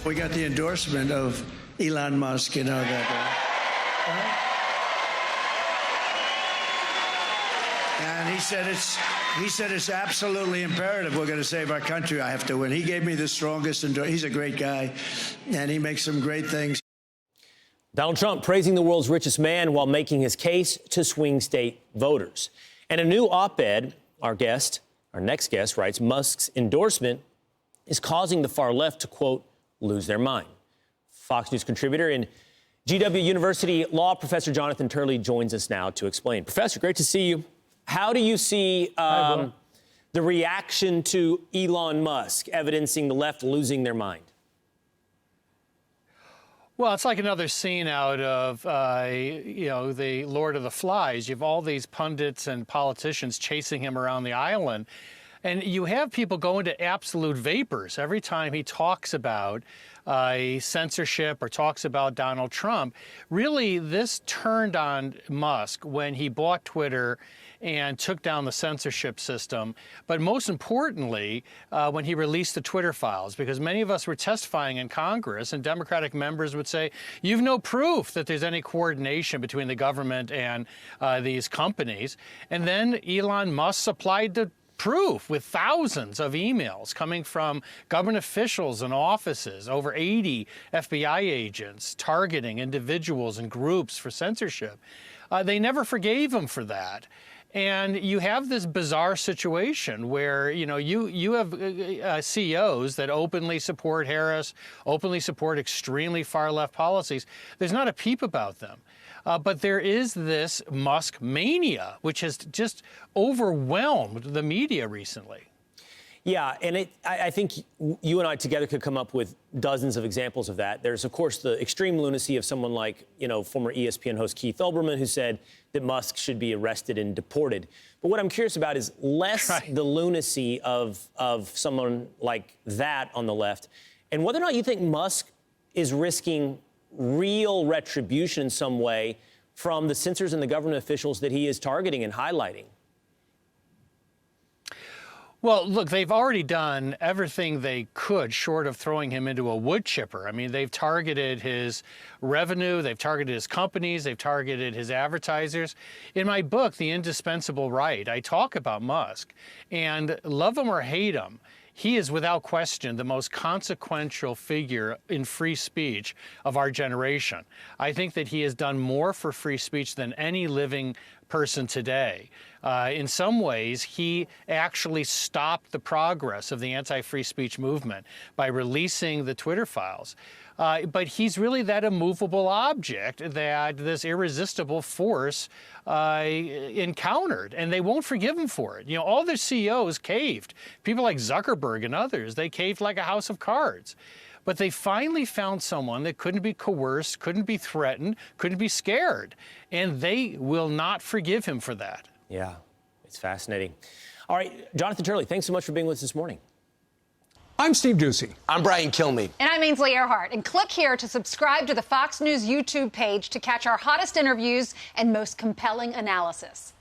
We got the endorsement of Elon Musk, you know that. And he said it's absolutely imperative we're going to save our country. I have to win. He gave me the strongest endorsement. He's a great guy, and he makes some great things. Donald Trump praising the world's richest man while making his case to swing state voters. And a new op-ed, our next guest writes, Musk's endorsement is causing the far left to, quote, lose their mind. Fox News contributor and GW University law professor Jonathan Turley joins us now to explain. Professor, great to see you. How do you see the reaction to Elon Musk evidencing the left losing their mind? Well, it's like another scene out of, the Lord of the Flies. You have all these pundits and politicians chasing him around the island. And you have people go into absolute vapors every time he talks about censorship or talks about Donald Trump. Really, this turned on Musk when he bought Twitter and took down the censorship system. But most importantly, when he released the Twitter files, because many of us were testifying in Congress and Democratic members would say, you've no proof that there's any coordination between the government and these companies. And then Elon Musk supplied the proof with thousands of emails coming from government officials and offices, over 80 FBI agents targeting individuals and groups for censorship. They never forgave him for that. And you have this bizarre situation where, you have CEOs that openly support Harris, openly support extremely far-left policies. There's not a peep about them. But there is this Musk Mania, which has just overwhelmed the media recently. Yeah, and I think you and I together could come up with dozens of examples of that. There's, of course, the extreme lunacy of someone like, former ESPN host Keith Olbermann, who said that Musk should be arrested and deported. But what I'm curious about is less the lunacy of someone like that on the left, and whether or not you think Musk is risking real retribution in some way from the censors and the government officials that he is targeting and highlighting. Well, look, they've already done everything they could short of throwing him into a wood chipper. I mean, they've targeted his revenue, they've targeted his companies, they've targeted his advertisers. In my book, The Indispensable Right, I talk about Musk, and love him or hate him, he is without question the most consequential figure in free speech of our generation. I think that he has done more for free speech than any living person today. In some ways, he actually stopped the progress of the anti-free speech movement by releasing the Twitter files. But he's really that immovable object that this irresistible force encountered, and they won't forgive him for it. All their CEOs caved. People like Zuckerberg and others, they caved like a house of cards. But they finally found someone that couldn't be coerced, couldn't be threatened, couldn't be scared. And they will not forgive him for that. Yeah, it's fascinating. All right, Jonathan Turley, thanks so much for being with us this morning. I'm Steve Doocy. I'm Brian Kilmeade. And I'm Ainsley Earhart. And click here to subscribe to the Fox News YouTube page to catch our hottest interviews and most compelling analysis.